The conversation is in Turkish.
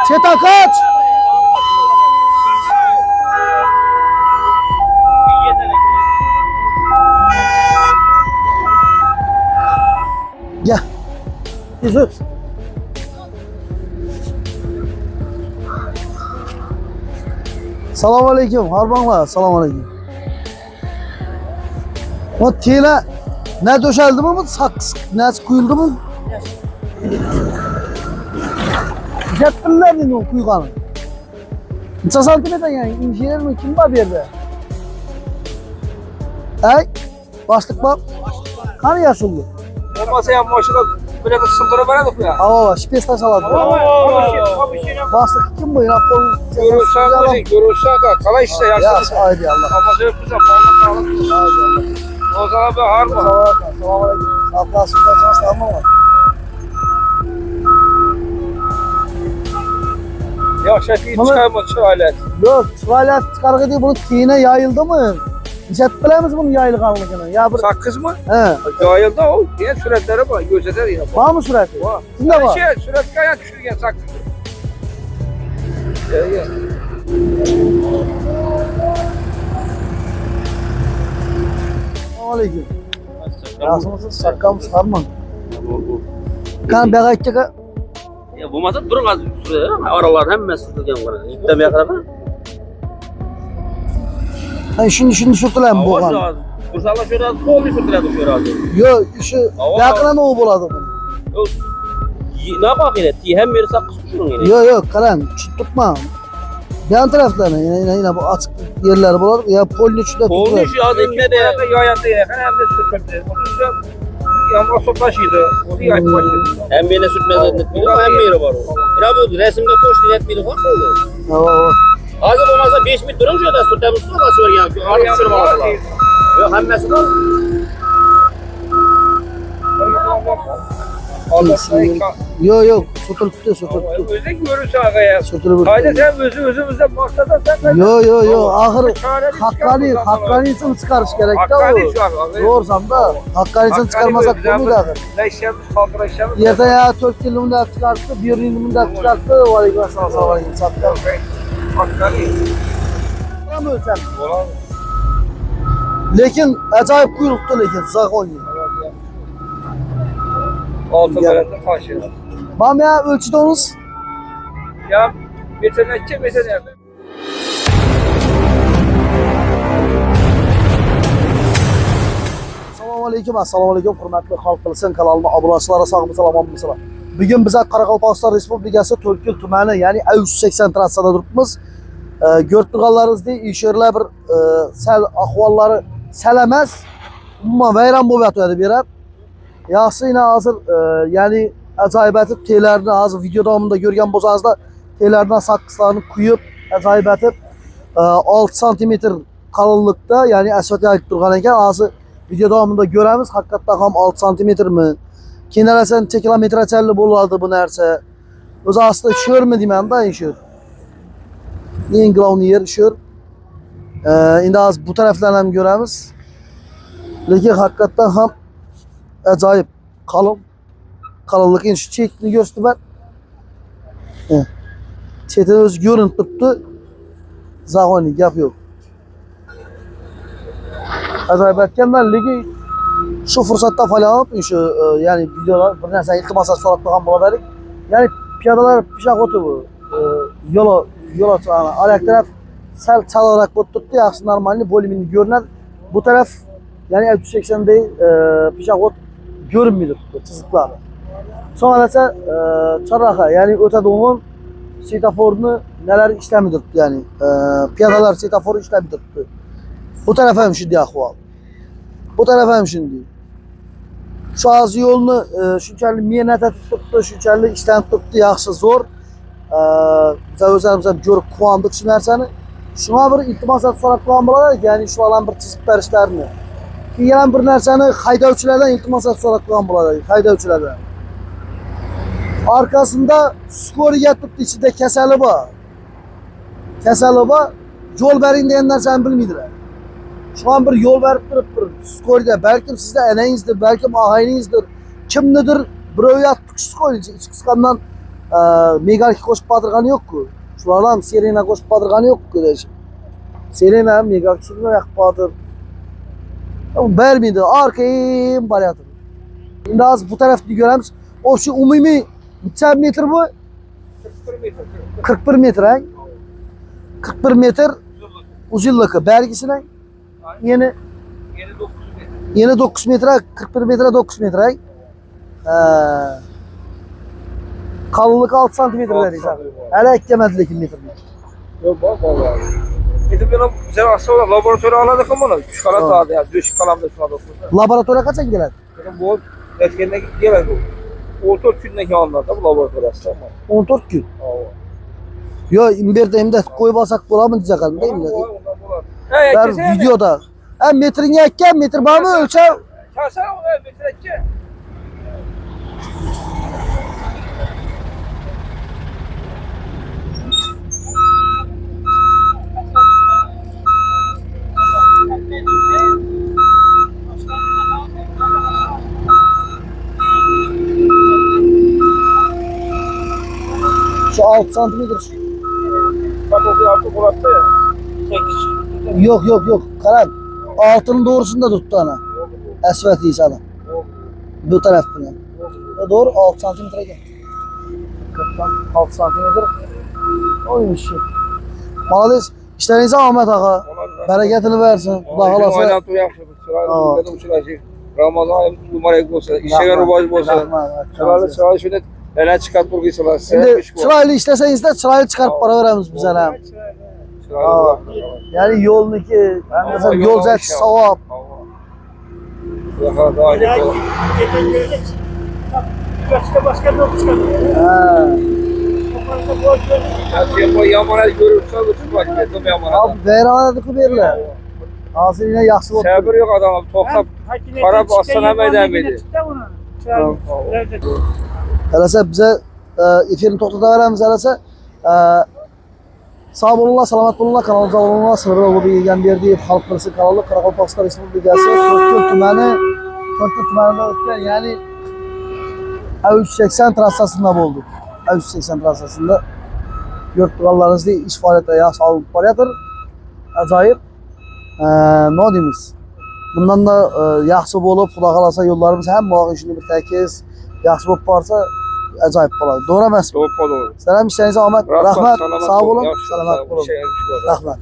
Çeta kaç. Gel. Yusuf. Selamun aleyküm. Harbanla. Selamun aleyküm. O tiyine ne döşeldi mi? Saks, ne kuyuldu mu? Jettirler dedi o kuyukanı. Neçe santimetre yani? İnşirer mi? Kim var bir yerde? Ey? Başlık bak. Kanı yaşıldı. Olmasa ya maşına böyle bir sındıra bana da ya. Hava şipes taş aladı. Başlık kim bu ya? Görürsen kala işte Ya yaşlı. haydi Allah. Ama şey güzel bana sağlık. Haydi Allah. O zaman bir harma. Selamun aleyküm. Sağlıkla süper çalıştı ama var. Ya şefi çıkarma alet. Yok, tuvalet çıkargı değil, bunun tiyine yayıldı mı? Jet bilemiz bunun yayılganlığını. Ya bir... Sakız mı? He. Yayıldı o. Diğer süretlere bak. Gözeler yine bak. Var mı sürati? Var. Kimde var? Süret kaya düşürgen sakız. Gel. Aleyküm. Yasımızın şakkamız sarman. Kan beğenecek. Ya bu masa durun az süre. Aralar hemen sürtülgen var. İttemeye kadar. Ben şimdi sürtülen bu kan. Kursala şöyle az kol bir sürtülen şöyle az. Yok, işi yakına ne o buladı bunu? Ne yapalım yine? Hem yeri sakız kuşurun yine. Yok, kalan, tutma. Yan taraflarına yine bu açık yerler buladı. Ya polin içinde Polin tutuyor. işi az ekme de. Yayandı yine. Hem de sürtmedi. O yüzden yağmur soplaşıydı. O da yayıp başladı. Hem birine sürtmez etmiyor ama hem yeri var o. Ya bu resimde toş netmeli var mı? Hava. Hazır olmazsa 5 metre durun şöyle sürtmez mi? Nasıl var ya? Ağır sürüm alırlar. Yok hem mesela. Yok, tutuyor. Özün görürse ağaya. Tutuyor. Haydi sen özümüzden maksada sen. Yok, ahır Hakkani'sini çıkarış gerek de Hakkani şu an. o. Doğursam da Hakkani'sini çıkarmasak bu da ahır. Ne işlemiz, kalkıra işlemiz. Yerde ya 4 yılımda çıkarttı, 1 yılımda çıkarttı. Aleyküm selam. Sattı. Hakkani. Tam ölçem. Olan. Lekin acayip kuyruktu lekin Zagonya. Altı böyle taşı. Bam ya ölçüde onuz. Ya yetenekçi nerede? Assalamu aleyküm. Hürmetli halk bilsin kanalına abunachilari sağ salamat mısınlar? Bugün bize Qoraqalpog'iston Respublikasi To'rtko'l tumani, ya'ni A380 trassada turibmiz. Ko'rib turganlaringizdek, ishyorlar bir sal ahvollari sal emas, umuman vayron bo'lib yotadi bu yer. Yaxshi yine hozir ya'ni ajoyib etib teylarni hozir video davomida ko'rgan bo'lsangizlar, teylardan sakkizlarni quyib ajoyib etib 6 santimetr qalinlikda, ya'ni asfalt yayib turgan ekan. Hozir video davomida ko'ramiz, haqiqatdan ham 6 santimetrmi? Kenarasidan necha kilometrachalik bo'ladi bu narsa? O'zi aslida sho'rmi deyman-da, sho'r. Eng glavni yer sho'r. Endi hozir bu taraflarni ham ko'ramiz. Lekin haqiqatdan ham ajoyib qalin. Qalinlik endi shu chetini ko'rsatib. Chetini o'zi ko'rinib turibdi. Zag'oni gap yo'q. Ajoyib etganman, lekin shu fursatdan foydalanib, shu ya'ni videolar bir narsa iltimosat so'rab turgan bo'lardik. Ya'ni piyodalar peshxoti bu. Yo'l oyoq taraf sal chalroq bo'lib turibdi, yaxshi normalniy bo'limini ko'rinadi. Bu taraf ya'ni 380 dek peshxot ko'rinmaydi chiziqlari. Sonra esa chorraha, ya'ni o'tadigan svetoforni neler ishlamay turibdi, ya'ni piyodalar svetoforu ishlamay turibdi. Bu taraf ham shunday ahvol. Bu taraf ham shunday. Shu hozir yo'lni shunchalik mehnat etib turibdi, shunchalik ishlanib turibdi, yaxshi zo'r. Biz o'zimiz ham ko'rib quvondik shu narsani. Shunga bir iltimosat so'rab turgan bo'lardik, ya'ni shularni bir chizib berishlarini. Keyin bir narsani haydovchilardan iltimosat so'rab turgan bo'lardik, haydovchilardan. Arkasında skoriga turibdi, ichida kasali bor. Yo'l bering degan narsani bilmaydilar. Şu an bir yol verip durup skoriga, belki sizde enayingizdir, belki ahayiningizdir, kimnidir birov yattık skoriga, iç kıskandan Megalki koşup batırganı yok ku. Şulardan Serena koşup batırganı yok ku. Serena Megalki sürme yak batır. Ama vermedi. Arkayım balyatır. Şimdi az bu tarafta göremiz. O şu umumi neçe metre bu? 41 metre. 41 metre. He? 41 metre uzunluğu. Belgisine yeni Yeni 9 metre. yeni 9 metre, 41 metre 9 metre. Kalınlık 6 santimetre deriz. Hele eklemediler 2 metre. Yok bak vallahi. Gidip yana bize aslında laboratuvarı aladık ama onu şkala Tamam. sağladı ya. Düş kalamda şu anda. Laboratuvara kaçan gelir? Benim bu etkenine gelen bu. Orta gündeki anlarda bu laboratuvar aslında. 14 gün. Aa. Yo imberde hem de koy basak bulamın diyecek halde değil mi? He, Ben kesene mi? videoda. Hem metrini yekken metre bana mı ölçer? Çarşaf onu metreki. Şu 6 santimetre. Bak o artık bıraktı ya. Çekiş. Yok. Karan. Altının doğrusunda tuttu ana. Esvet iyi sana. Bu taraftan. Ya doğru 6 santimetre gel. 6 santimetre. Oymuş şey. Malades. İşlerinize Ahmet Ağa. Bereketini versin. Allah halası. Oynatı yapsın. Aa. Dedim şurası. Ramazan ayı mübarek olsa, işe rubaj olsa. Sıralı şöyle neler çıkart burguysalar. Şimdi çıraylı işleseniz de çıraylı çıkarıp para veremiz bize ha. Aa. Yani yolun iki, yani mesela yol zeti savap. Daha daha iyi. Geçen göreceksin. Başka başka bir yol çıkardı. Ha. Ya yamana görürsen bütün var. Dedim yamana. Abi veyranadıkı verirler. Ağzı yine yaksı oldu. Sabır yok adam. Toplam para bassana bedemedi. Helese bize efirini toxtada veremiz helese. Sağ olunlar, selamat olunlar, kanalımıza olunlar. Sınırlı olup ilgen verdiği Halk Birisi kanalı Karakolpakslar Respublikası Törkül Tümeni Tümeni'nde ötken yani A380 trasasında oldu. A380 trasasında yurtlarınızda iş faaliyette ya sağlık faaliyettir. Acayip. Ne diyimiz? Bundan da yaxşı olup, Xuda qalasa yollarımız hem bağ işini bir təkiz, yaxşı olub varsa acayip болады. Doğru emas mı? Doğru. Selam işlerinize Ahmet. Rahmet. Sağ olun. Yaxşı, Selamat olun. bir şey, bir şey var. Rahmet.